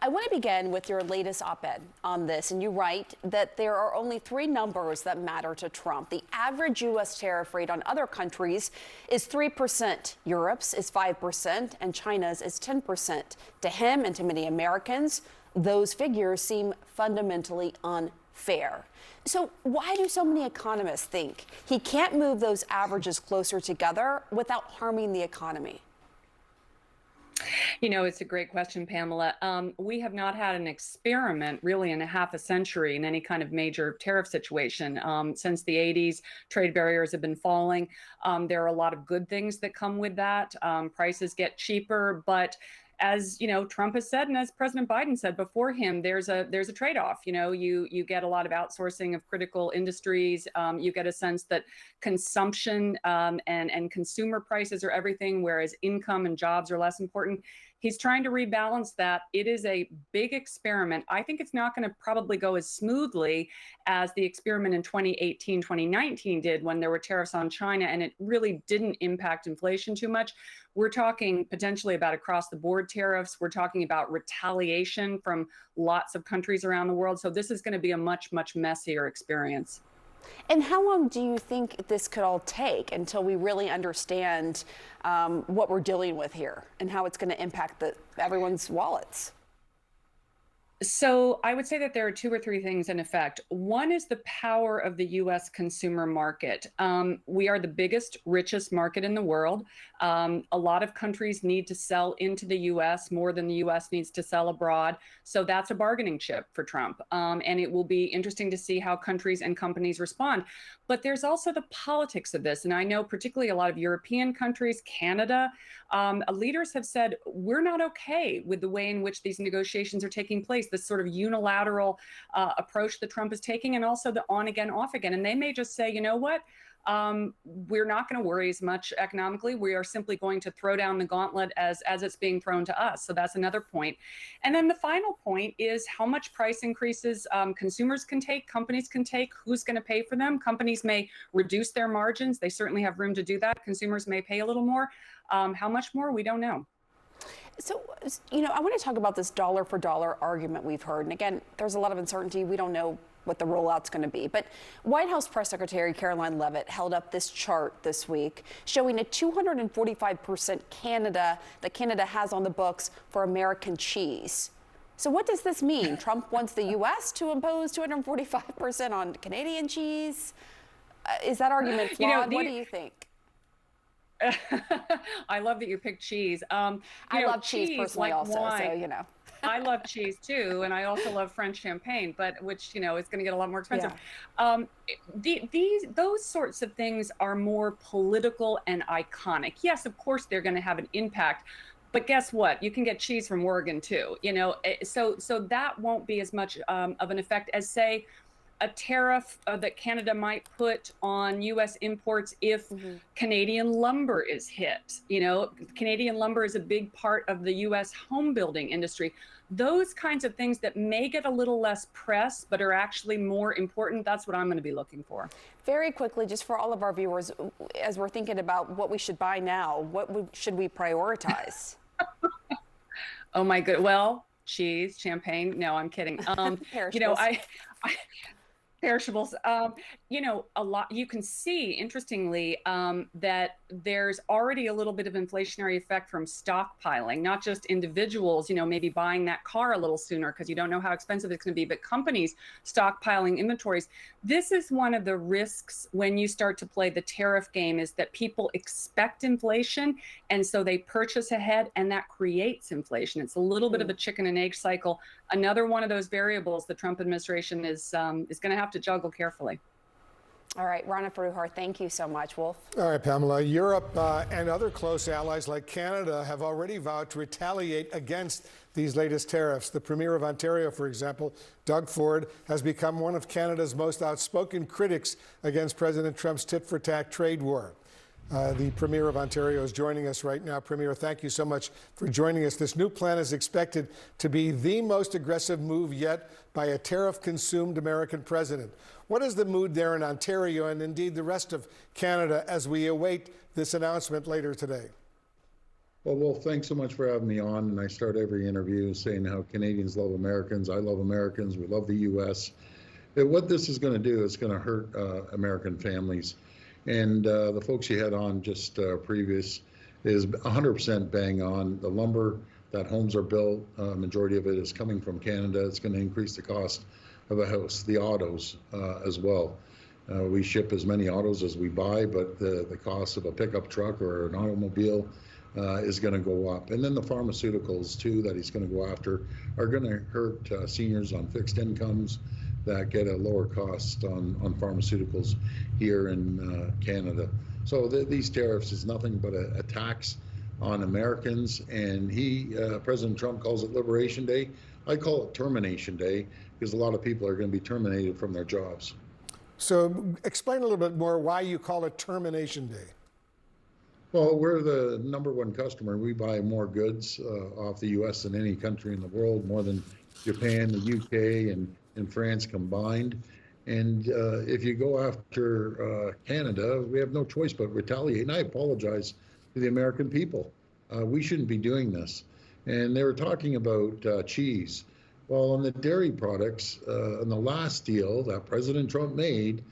I want to begin with your latest op-ed on this, and you write that there are only three numbers that matter to Trump. The average U.S. tariff rate on other countries is 3%, Europe's is 5%, and China's is 10%. To him and to many Americans, those figures seem fundamentally unfair. So why do so many economists think he can't move those averages closer together without harming the economy? You know, it's a great question, Pamela. We have not had an experiment really in a half a century in any kind of major tariff situation. Since the 80s, trade barriers have been falling. There are a lot of good things that come with that. Prices get cheaper, but as you know, Trump has said, and as President Biden said before him, there's a trade-off. You know, you get a lot of outsourcing of critical industries. You get a sense that consumption and consumer prices are everything, whereas income and jobs are less important. He's trying to rebalance that. It is a big experiment. I think it's not going to probably go as smoothly as the experiment in 2018, 2019 did when there were tariffs on China, and it really didn't impact inflation too much. We're talking potentially about across the board tariffs. We're talking about retaliation from lots of countries around the world. So this is going to be a much, much messier experience. And how long do you think this could all take until we really understand what we're dealing with here and how it's going to impact everyone's wallets? So I would say that there are two or three things in effect. One is the power of the U.S. consumer market. We are the biggest, richest market in the world. A lot of countries need to sell into the U.S. more than the U.S. needs to sell abroad. So that's a bargaining chip for Trump. And it will be interesting to see how countries and companies respond. But there's also the politics of this. And I know particularly a lot of European countries, Canada, leaders have said, we're not okay with the way in which these negotiations are taking place, this sort of unilateral approach that Trump is taking, and also the on again, off again. And they may just say, you know what? We're not going to worry as much economically. We are simply going to throw down the gauntlet as it's being thrown to us. So that's another point. And then the final point is how much price increases consumers can take, companies can take, who's going to pay for them. Companies may reduce their margins. They certainly have room to do that. Consumers may pay a little more. How much more? We don't know. So, you know, I want to talk about this dollar for dollar argument we've heard. And again, there's a lot of uncertainty. We don't know what the rollout's going to be. But White House Press Secretary Caroline Leavitt held up this chart this week showing a 245% that Canada has on the books for American cheese. So what does this mean? Trump wants the U.S. to impose 245% on Canadian cheese? Is that argument flawed? You know, what do you think? I love that you picked cheese. I love cheese personally, like also, wine. So you know. I love cheese too, and I also love French champagne, but which, you know, is going to get a lot more expensive. Yeah. Those sorts of things are more political and iconic. Yes, of course, they're going to have an impact. But guess what? You can get cheese from Oregon too, you know, so that won't be as much of an effect as, say, a tariff that Canada might put on U.S. imports if Canadian lumber is hit. You know, Canadian lumber is a big part of the U.S. home building industry. Those kinds of things that may get a little less press, but are actually more important, that's what I'm going to be looking for. Very quickly, just for all of our viewers, as we're thinking about what we should buy now, should we prioritize? Oh, my good. Well, cheese, champagne. No, I'm kidding. You know, perishables. You know, a lot, you can see, interestingly, that there's already a little bit of inflationary effect from stockpiling, not just individuals, you know, maybe buying that car a little sooner because you don't know how expensive it's going to be, but companies stockpiling inventories. This is one of the risks when you start to play the tariff game, is that people expect inflation, and so they purchase ahead, and that creates inflation. It's a little bit of a chicken and egg cycle. Another one of those variables the Trump administration is going to have to juggle carefully. All right, Rana Foroohar, thank you so much. Wolf. All right, Pamela. Europe and other close allies like Canada have already vowed to retaliate against these latest tariffs. The Premier of Ontario, for example, Doug Ford, has become one of Canada's most outspoken critics against President Trump's tit-for-tat trade war. The Premier of Ontario is joining us right now. Premier, thank you so much for joining us. This new plan is expected to be the most aggressive move yet by a tariff-consumed American president. What is the mood there in Ontario and indeed the rest of Canada as we await this announcement later today? Well, Wolf, thanks so much for having me on. And I start every interview saying how Canadians love Americans. I love Americans. We love the U.S. And what this is going to do is going to hurt American families. And the folks you had on just previous is 100% bang on. The lumber that homes are built, majority of it is coming from Canada. It's going to increase the cost of a house, the autos as well. We ship as many autos as we buy, but the cost of a pickup truck or an automobile is going to go up. And then the pharmaceuticals, too, that he's going to go after are going to hurt seniors on fixed incomes that get a lower cost on pharmaceuticals here in Canada. So these tariffs is nothing but a tax on Americans. And President Trump calls it Liberation Day. I call it Termination Day because a lot of people are going to be terminated from their jobs. So explain a little bit more why you call it Termination Day. Well, we're the #1 customer. We buy more goods off the U.S. than any country in the world, more than Japan, the U.K., and France combined. And if you go after Canada, we have no choice but retaliate. And I apologize to the American people. We shouldn't be doing this. And they were talking about cheese. Well, on the dairy products, on the last deal that President Trump made,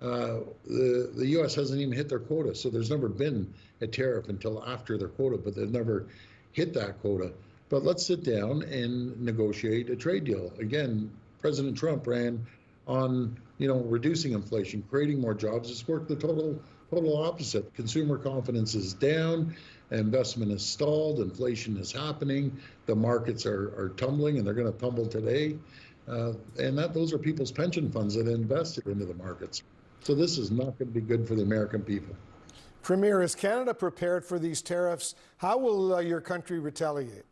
the U.S. hasn't even hit their quota. So there's never been a tariff until after their quota, but they've never hit that quota. But let's sit down and negotiate a trade deal. Again, President Trump ran on, reducing inflation, creating more jobs. It's worked the total opposite. Consumer confidence is down, investment is stalled, inflation is happening, the markets are tumbling, and they're going to tumble today. And those are people's pension funds that invested into the markets. So this is not going to be good for the American people. Premier, is Canada prepared for these tariffs? How will your country retaliate?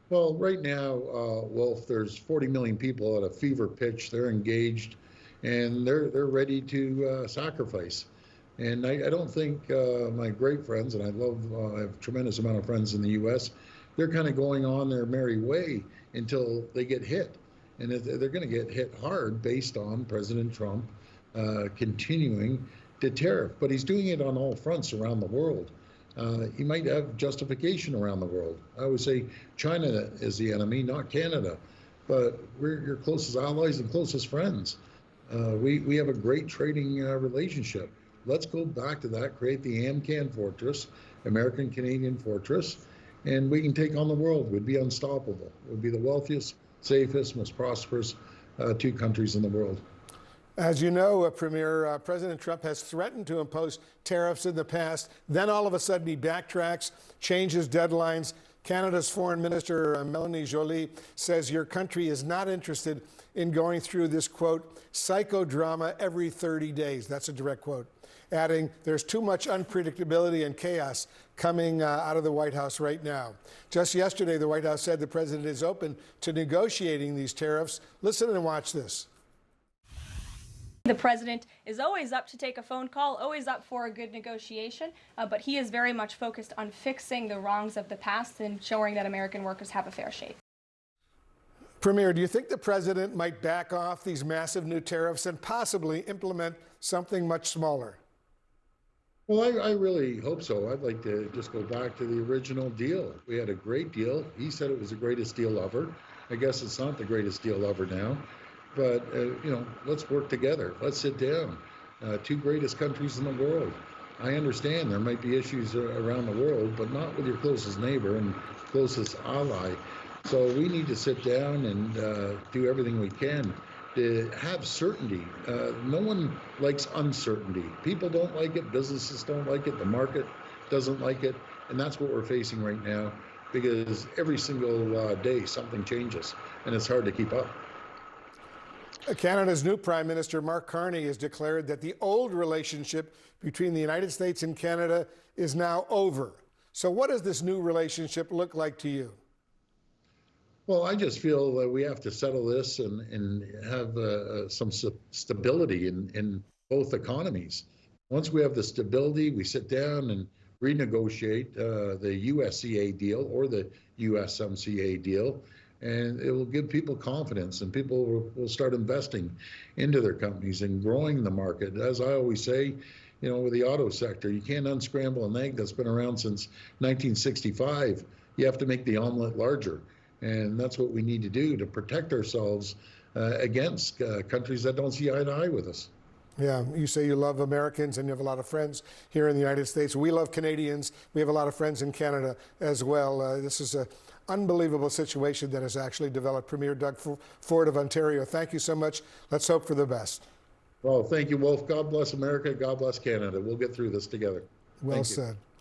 Well, right now, Wolf, there's 40 million people at a fever pitch. They're engaged, and they're ready to sacrifice. And I don't think my great friends, and I have a tremendous amount of friends in the U.S., they're kind of going on their merry way until they get hit. And they're going to get hit hard based on President Trump continuing to tariff. But he's doing it on all fronts around the world. He might have justification around the world. I would say China is the enemy, not Canada. But we're your closest allies and closest friends. We have a great trading relationship. Let's go back to that, create the AMCAN fortress, American-Canadian fortress, and we can take on the world. We'd be unstoppable. We'd be the wealthiest, safest, most prosperous 2 countries in the world. As you know, Premier, President Trump has threatened to impose tariffs in the past. Then all of a sudden he backtracks, changes deadlines. Canada's Foreign Minister, Mélanie Joly, says your country is not interested in going through this, quote, psychodrama every 30 days. That's a direct quote. Adding, there's too much unpredictability and chaos coming out of the White House right now. Just yesterday, the White House said the president is open to negotiating these tariffs. Listen and watch this. The president is always up to take a phone call, always up for a good negotiation, but he is very much focused on fixing the wrongs of the past and ensuring that American workers have a fair shake. Premier, do you think the president might back off these massive new tariffs and possibly implement something much smaller? Well, I really hope so. I'd like to just go back to the original deal. We had a great deal. He said it was the greatest deal ever. I guess it's not the greatest deal ever now. But, let's work together. Let's sit down. 2 greatest countries in the world. I understand there might be issues around the world, but not with your closest neighbor and closest ally. So we need to sit down and do everything we can to have certainty. No one likes uncertainty. People don't like it. Businesses don't like it. The market doesn't like it. And that's what we're facing right now because every single day something changes and it's hard to keep up. Canada's new Prime Minister, Mark Carney, has declared that the old relationship between the United States and Canada is now over. So what does this new relationship look like to you? Well, I just feel that we have to settle this and have some stability in both economies. Once we have the stability, we sit down and renegotiate the USCA deal or the USMCA deal, and it will give people confidence, and people will start investing into their companies and growing the market. As I always say, with the auto sector. You can't unscramble an egg that's been around since 1965. You have to make the omelet larger. And that's what we need to do to protect ourselves against countries that don't see eye to eye with us. Yeah, you say you love Americans and you have a lot of friends here in the United States. We love Canadians. We have a lot of friends in Canada as well. This is an unbelievable situation that has actually developed. Premier Doug Ford of Ontario, thank you so much. Let's hope for the best. Well, thank you, Wolf. God bless America. God bless Canada. We'll get through this together. Well said.